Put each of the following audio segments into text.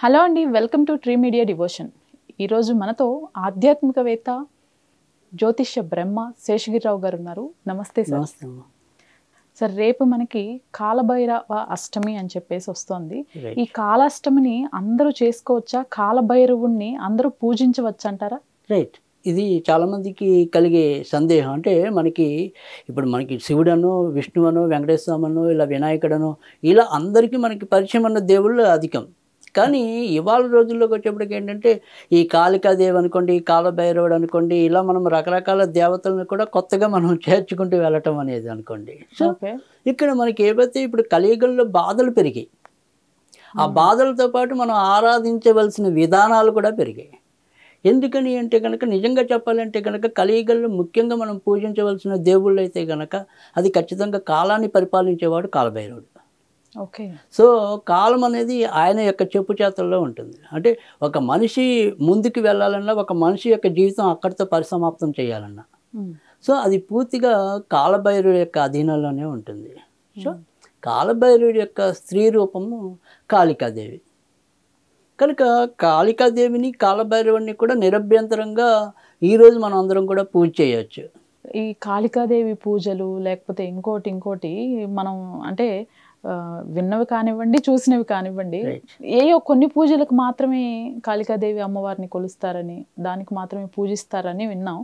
Hello అండి, welcome to tree media devotion. ఈరోజు మనతో ఆధ్యాత్మికవేత్త జ్యోతిష్య బ్రహ్మ శేషగిరిరావు గారు ఉన్నారు. నమస్తే సార్. నమస్తే. సార్, రేపు మనకి కాలభైరవ అష్టమి అని చెప్పేసి వస్తుంది. రైట్. ఈ కాలాష్టమిని అందరూ చేసుకోవచ్చా? కాలభైరవుణ్ణి అందరూ పూజించవచ్చు అంటారా? రైట్. ఇది చాలామందికి కలిగే సందేహం. అంటే ఇప్పుడు మనకి శివుడనో, విష్ణువనో, వెంకటేశ్వరమనో, ఇలా వినాయకుడనో, ఇలా అందరికీ మనకి పరిచయం ఉన్న దేవుళ్ళు అధికం. కానీ ఇవాళ రోజుల్లోకి వచ్చేప్పటికి ఏంటంటే ఈ కాళికాదేవి అనుకోండి, కాలభైరవుడు అనుకోండి, ఇలా మనం రకరకాల దేవతలను కూడా కొత్తగా మనం చేర్చుకుంటూ వెళ్ళటం అనేది అనుకోండి. సో ఇక్కడ మనకి ఏవైతే ఇప్పుడు కలియుగంలో బాధలు పెరిగాయి, ఆ బాధలతో పాటు మనం ఆరాధించవలసిన విధానాలు కూడా పెరిగాయి. ఎందుకని అంటే కనుక నిజంగా చెప్పాలంటే కనుక కలియుగంలో ముఖ్యంగా మనం పూజించవలసిన దేవుళ్ళు అయితే కనుక అది ఖచ్చితంగా కాలాన్ని పరిపాలించేవాడు కాలభైరవుడు. ఓకే. సో కాలం అనేది ఆయన యొక్క చెప్పు చేతల్లో ఉంటుంది. అంటే ఒక మనిషి ముందుకు వెళ్ళాలన్నా, ఒక మనిషి యొక్క జీవితం అక్కడితో పరిసమాప్తం చేయాలన్నా, సో అది పూర్తిగా కాలభైరవుడి యొక్క అధీనంలోనే ఉంటుంది. సో కాలభైరవుడి యొక్క స్త్రీ రూపము కాళికాదేవి కనుక కాళికాదేవిని, కాలభైరవుడిని కూడా నిరభ్యంతరంగా ఈరోజు మనం అందరం కూడా పూజ చేయొచ్చు. ఈ కాళికాదేవి పూజలు లేకపోతే ఇంకోటి మనం అంటే విన్నవి కానివ్వండి, చూసినవి కానివ్వండి, ఏయో కొన్ని పూజలకు మాత్రమే కాళికాదేవి అమ్మవారిని కొలుస్తారని, దానికి మాత్రమే పూజిస్తారని విన్నాం.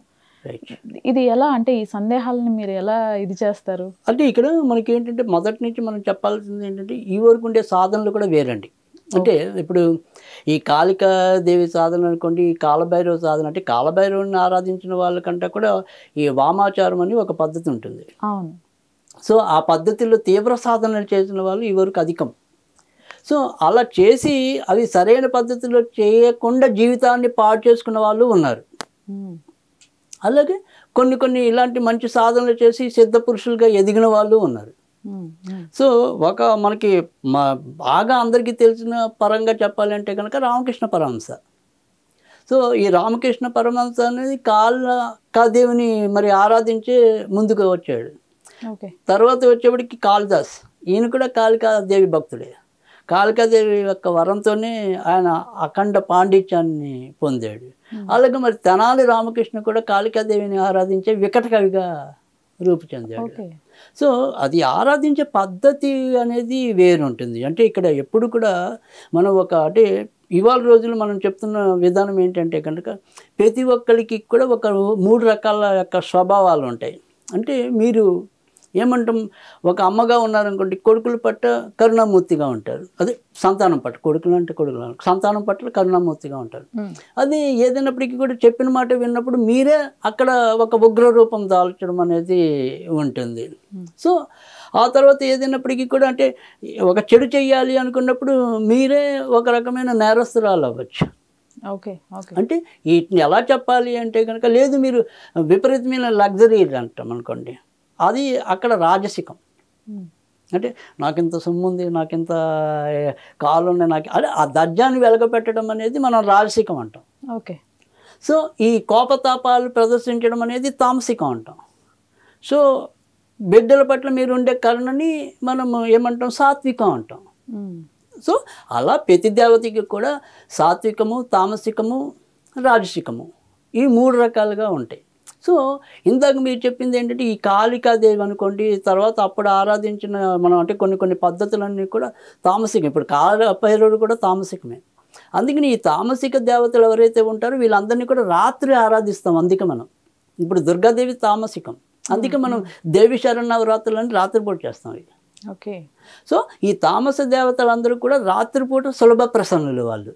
ఇది ఎలా అంటే ఈ సందేహాలను మీరు ఎలా ఇది చేస్తారు? అంటే ఇక్కడ మనకి ఏంటంటే మొదటి నుంచి మనం చెప్పాల్సింది ఏంటంటే ఈ వరకు ఉండే సాధనలు కూడా వేరండి. అంటే ఇప్పుడు ఈ కాళికాదేవి సాధన అనుకోండి, ఈ కాలభైరవ సాధన అంటే కాలభైరవుని ఆరాధించిన వాళ్ళకంటే కూడా ఈ వామాచారం అని ఒక పద్ధతి ఉంటుంది. అవును. సో ఆ పద్ధతిలో తీవ్ర సాధనలు చేసిన వాళ్ళు ఈ వరకు అధికం. సో అలా చేసి అవి సరైన పద్ధతిలో చేయకుండా జీవితాన్ని పాడు చేసుకున్న వాళ్ళు ఉన్నారు. అలాగే కొన్ని ఇలాంటి మంచి సాధనలు చేసి సిద్ధ పురుషులుగా ఎదిగిన వాళ్ళు ఉన్నారు. సో మనకి బాగా అందరికీ తెలిసిన పరంగా చెప్పాలంటే కనుక రామకృష్ణ పరమహంస. సో ఈ రామకృష్ణ పరమహంస అనేది కాళికాదేవిని మరి ఆరాధించే ముందుకు వచ్చాడు. తర్వాత వచ్చేప్పటికి కాళిదాస్, ఈయన కూడా కాళికాదేవి భక్తుడే. కాళికాదేవి యొక్క వరంతోనే ఆయన అఖండ పాండిత్యాన్ని పొందాడు. అలాగే మరి తెనాలి రామకృష్ణ కూడా కాళికాదేవిని ఆరాధించే వికట కవిగా రూపు చెందాడు. సో అది ఆరాధించే పద్ధతి అనేది వేరు ఉంటుంది. అంటే ఇక్కడ ఎప్పుడు కూడా మనం అంటే ఇవాళ రోజులు మనం చెప్తున్న విధానం ఏంటంటే కనుక ప్రతి ఒక్కరికి కూడా ఒక 3 రకాల యొక్క స్వభావాలు ఉంటాయి. అంటే మీరు ఏమంటాం, ఒక అమ్మగా ఉన్నారనుకోండి, కొడుకుల పట్ల కరుణామూర్తిగా ఉంటారు. అదే సంతానం పట్ల, కొడుకులు అంటే కొడుకులు, సంతానం పట్ల కరుణామూర్తిగా ఉంటారు. అది ఏదైనప్పటికీ కూడా చెప్పిన మాట విన్నప్పుడు మీరే అక్కడ ఒక ఉగ్ర రూపం దాల్చడం అనేది ఉంటుంది. సో ఆ తర్వాత ఏదైనప్పటికీ కూడా అంటే ఒక చెడు చెయ్యాలి అనుకున్నప్పుడు మీరే ఒక రకమైన నేరస్తురాలు అవ్వచ్చు. అంటే వీటిని ఎలా చెప్పాలి అంటే కనుక, లేదు మీరు విపరీతమైన లగ్జరీ అంటాం అనుకోండి, అది అక్కడ రాజసికం. అంటే నాకింత సొమ్ము ఉంది, నాకింత కాళ్ళు ఉన్నాయి, అదే ఆ దర్జాన్ని వెలగపెట్టడం అనేది మనం రాజసికం అంటాం. ఓకే. సో ఈ కోపతాపాలు ప్రదర్శించడం అనేది తామసికం అంటాం. సో బిడ్డల పట్ల మీరు ఉండే కరుణని మనం ఏమంటాం, సాత్వికం అంటాం. సో అలా ప్రతి దేవతకి కూడా సాత్వికము, తామసికము, రాజసికము ఈ 3 రకాలుగా ఉంటాయి. సో ఇందాక మీరు చెప్పింది ఏంటంటే ఈ కాళికాదేవి అనుకోండి, తర్వాత అప్పుడు ఆరాధించిన మనం అంటే కొన్ని పద్ధతులన్నీ కూడా తామసికం. ఇప్పుడు కాలభైరవుడు కూడా తామసికమే. అందుకని ఈ తామసిక దేవతలు ఎవరైతే ఉంటారో వీళ్ళందరినీ కూడా రాత్రి ఆరాధిస్తాం. అందుకే మనం ఇప్పుడు దుర్గాదేవి తామసికం, అందుకే మనం దేవి శరణవరాత్రులని రాత్రిపూట చేస్తాం. ఓకే. సో ఈ తామస దేవతలందరూ కూడా రాత్రిపూట సులభ ప్రసన్నులు వాళ్ళు.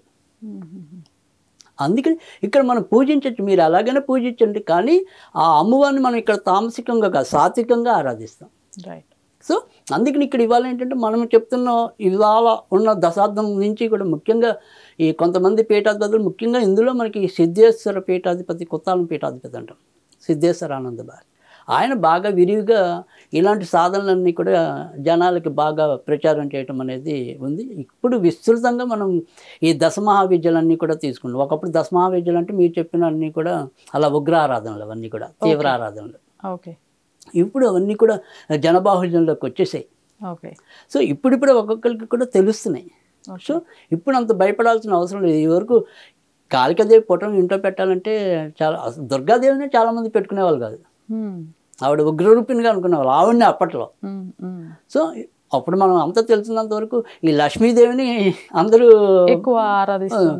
అందుకని ఇక్కడ మనం పూజించవచ్చు, మీరు అలాగైనా పూజించండి, కానీ ఆ అమ్మవారిని మనం ఇక్కడ తామసికంగా కాదు, సాత్వికంగా ఆరాధిస్తాం. రైట్. సో అందుకని ఇక్కడ ఇవాళ ఏంటంటే మనం చెప్తున్న ఇవాళ ఉన్న దశాబ్దం నుంచి కూడా ముఖ్యంగా ఈ కొంతమంది పీఠాధిపతులు, ముఖ్యంగా ఇందులో మనకి సిద్ధేశ్వర పీఠాధిపతి, కొత్తాలం పీఠాధిపతి అంటాం, సిద్ధేశ్వర ఆనంద భారతి. ఆయన బాగా విరివిగా ఇలాంటి సాధనలన్నీ కూడా జనాలకి బాగా ప్రచారం చేయటం అనేది ఉంది. ఇప్పుడు విస్తృతంగా మనం ఈ దశమహావిద్యలన్నీ కూడా తీసుకుంటాం. ఒకప్పుడు దశమహావిద్యలు అంటే మీరు చెప్పిన అన్నీ కూడా అలా ఉగ్ర ఆరాధనలు, అవన్నీ కూడా తీవ్ర ఆరాధనలు. ఓకే. ఇప్పుడు అవన్నీ కూడా జనబాహుళ్యంలోకి వచ్చేసాయి. ఓకే. సో ఇప్పుడిప్పుడు ఒక్కొక్కరికి కూడా తెలుస్తున్నాయి. సో ఇప్పుడు అంత భయపడాల్సిన అవసరం లేదు. ఈ వరకు కాళికాదేవి ఫోటో ఇంట్లో పెట్టాలంటే చాలా దుర్గాదేవిని చాలామంది పెట్టుకునేవాళ్ళు కాదు. ఆవిడ ఉగ్రరూపిణిగా అనుకునేవాళ్ళు ఆవిడని అప్పట్లో. సో అప్పుడు మనం అంతా తెలిసినంత వరకు ఈ లక్ష్మీదేవిని అందరూ ఎక్కువ ఆరాధిస్తారు.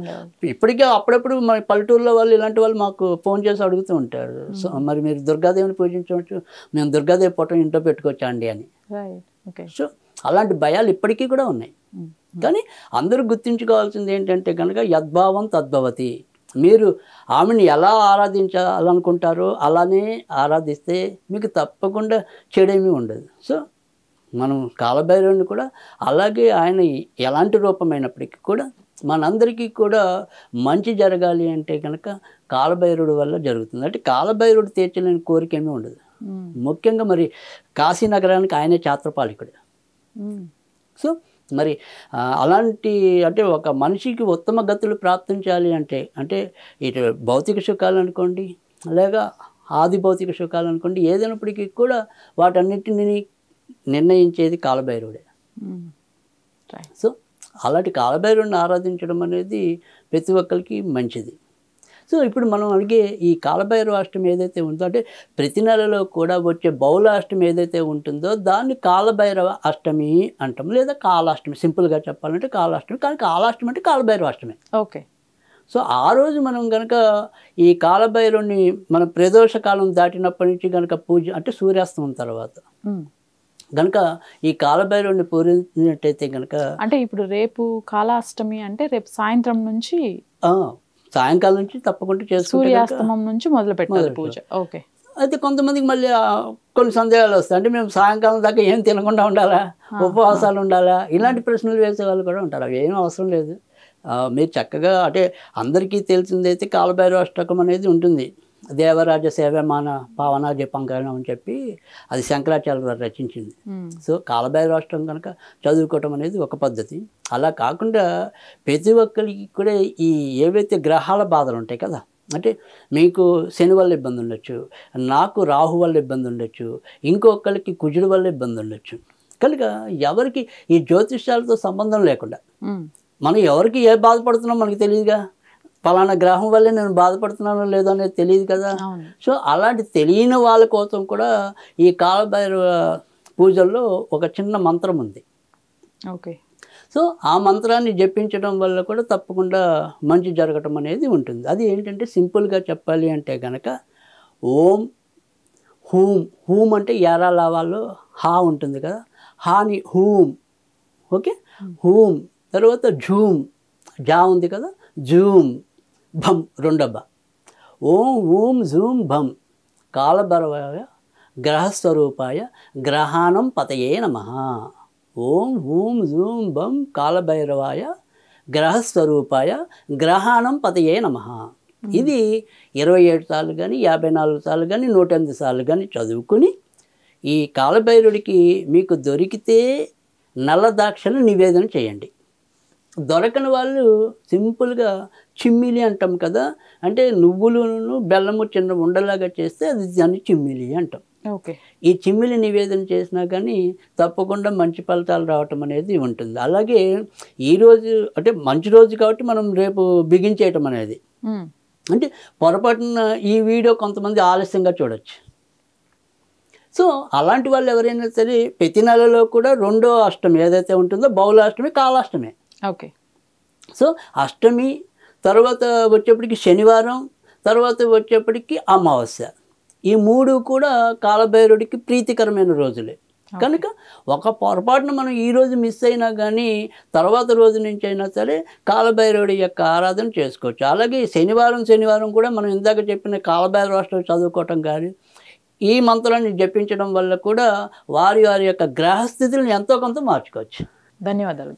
ఇప్పటికే అప్పుడప్పుడు మన పల్లెటూరులో వాళ్ళు ఇలాంటి వాళ్ళు మాకు ఫోన్ చేసి అడుగుతూ ఉంటారు. సో మరి మీరు దుర్గాదేవిని పూజించవచ్చు, మేము దుర్గాదేవి ఫోటో ఇంట్లో పెట్టుకోవచ్చా అండి అని. సో అలాంటి భయాలు ఇప్పటికీ కూడా ఉన్నాయి. కానీ అందరూ గుర్తుంచుకోవాల్సింది ఏంటంటే కనుక యద్భావం తద్భవతి. మీరు ఆమెను ఎలా ఆరాధించాలనుకుంటారో అలానే ఆరాధిస్తే మీకు తప్పకుండా చెడేమీ ఉండదు. సో మనం కాలభైరవుని కూడా అలాగే ఆయన ఎలాంటి రూపమైనప్పటికీ కూడా మనందరికీ కూడా మంచి జరగాలి అంటే కనుక కాలభైరవుడి వల్ల జరుగుతుంది. అంటే కాలభైరవుడు తీర్చలేని కోరిక ఏమీ ఉండదు. ముఖ్యంగా మరి కాశీ నగరానికి ఆయనే ఛాత్రపాలికుడు. సో మరి అలాంటి అంటే ఒక మనిషికి ఉత్తమ గతులు ప్రాప్తించాలి అంటే ఇటు భౌతిక సుఖాలు అనుకోండి లేక ఆది భౌతిక సుఖాలు అనుకోండి, ఏదైనప్పటికీ కూడా వాటన్నిటిని నిర్ణయించేది కాలభైరవుడే. సో అలాంటి కాలభైరవుడిని ఆరాధించడం అనేది ప్రతి ఒక్కరికి మంచిది. సో ఇప్పుడు మనం అడిగే ఈ కాలభైరవ అష్టమి ఏదైతే ఉందో అంటే ప్రతి నెలలో కూడా వచ్చే బహుళ అష్టమి ఏదైతే ఉంటుందో దాన్ని కాలభైరవ అష్టమి అంటాం, లేదా కాలాష్టమి. సింపుల్గా చెప్పాలంటే కాలాష్టమి. కానీ కాలాష్టమి అంటే కాలభైరవ అష్టమి. ఓకే. సో ఆ రోజు మనం కనుక ఈ కాలభైరవుని మన ప్రదోష కాలం దాటినప్పటి నుంచి కనుక పూజ అంటే సూర్యాస్తమం తర్వాత కనుక ఈ కాలభైరవుని పూజించినట్టయితే కనుక అంటే ఇప్పుడు రేపు కాలాష్టమి అంటే రేపు సాయంత్రం నుంచి సాయంకాలం నుంచి తప్పకుండా చేసుకుంటే సూర్యాస్తమం నుంచి మొదలు పెట్టాలి పూజ. ఓకే. అయితే కొంతమందికి మళ్ళీ కొన్ని సందేహాలు వస్తాయి. అంటే మేము సాయంకాలం దాకా ఏం తినకుండా ఉండాలా, ఉపవాసాలు ఉండాలా, ఇలాంటి ప్రశ్నలు వేసే వాళ్ళు కూడా ఉంటారు. అవి ఏమీ అవసరం లేదు. మీరు చక్కగా అంటే అందరికీ తెలిసిందైతే కాలభైరవ అష్టకం అనేది ఉంటుంది. దేవరాజ సేవమాన పావన జపంకరణం అని చెప్పి అది శంకరాచార్య గారు రచించింది. సో కాలభైరవ అష్టకం కనుక చదువుకోవటం అనేది ఒక పద్ధతి. అలా కాకుండా ప్రతి ఒక్కరికి కూడా ఈ ఏవైతే గ్రహాల బాధలు ఉంటాయి కదా, అంటే మీకు శని వల్ల ఇబ్బంది ఉండొచ్చు, నాకు రాహు వల్ల ఇబ్బంది ఉండొచ్చు, ఇంకొకరికి కుజుడు వల్ల ఇబ్బంది ఉండొచ్చు. కనుక ఎవరికి ఈ జ్యోతిష్యాలతో సంబంధం లేకుండా మనం ఎవరికి ఏ బాధపడుతున్నామో మనకి తెలియదుగా. ఫలానా గ్రహం వల్లే నేను బాధపడుతున్నానో లేదో అనేది తెలియదు కదా. సో అలాంటి తెలియని వాళ్ళ కోసం కూడా ఈ కాలభైరవ పూజల్లో ఒక చిన్న మంత్రం ఉంది. ఓకే. సో ఆ మంత్రాన్ని జపించడం వల్ల కూడా తప్పకుండా మంచి జరగటం అనేది ఉంటుంది. అది ఏంటంటే సింపుల్గా చెప్పాలి అంటే కనుక ఓం హూం. హూం అంటే యారా లావాలో హా ఉంటుంది కదా, హాని హూం. ఓకే. హూం తర్వాత ఝూమ్, జా ఉంది కదా, జూమ్, భం రెండబ్బ. ఓం ఊం జూమ్ భం కాలభైరవాయ గ్రహస్వరూపాయ గ్రహాణం పతయే నమః. ఓం ఊం జూమ్ భం కాలభైరవాయ గ్రహస్వరూపాయ గ్రహాణం పతయే నమః. ఇది 27 సార్లు కానీ 54 సార్లు కానీ 108 సార్లు కానీ చదువుకుని ఈ కాలభైరుడికి మీకు దొరికితే నల్ల ద్రాక్షలు నివేదన చేయండి. దొరకని వాళ్ళు సింపుల్గా చిమ్మిలి అంటాం కదా, అంటే నువ్వులను బెల్లము చిన్న ఉండలాగా చేస్తే అది దాన్ని చిమ్మిలి అంటాం. ఓకే. ఈ చిమ్మిలి నివేదన చేసినా కానీ తప్పకుండా మంచి ఫలితాలు రావటం అనేది ఉంటుంది. అలాగే ఈరోజు అంటే మంచి రోజు కాబట్టి మనం రేపు బిగించేయటం అనేది అంటే పొరపాటున ఈ వీడియో కొంతమంది ఆలస్యంగా చూడొచ్చు. సో అలాంటి వాళ్ళు ఎవరైనా సరే ప్రతి నెలలో కూడా రెండో అష్టమి ఏదైతే ఉంటుందో బహుళాష్టమి కాలాష్టమి. ఓకే. సో అష్టమి తర్వాత వచ్చేప్పటికి శనివారం, తర్వాత వచ్చేప్పటికి అమావాస్య, ఈ మూడు కూడా కాలభైరుడికి ప్రీతికరమైన రోజులే. కనుక ఒక పొరపాటున మనం ఈరోజు మిస్ అయినా కానీ తర్వాత రోజు నుంచి అయినా సరే కాలభైరవుడి యొక్క ఆరాధన చేసుకోవచ్చు. అలాగే శనివారం కూడా మనం ఇందాక చెప్పిన కాలభైరవ అష్టమి చదువుకోవటం కానీ ఈ మంత్రాన్ని జపించడం వల్ల కూడా వారి యొక్క గ్రహస్థితులను ఎంతో కొంత మార్చుకోవచ్చు. ధన్యవాదాలు.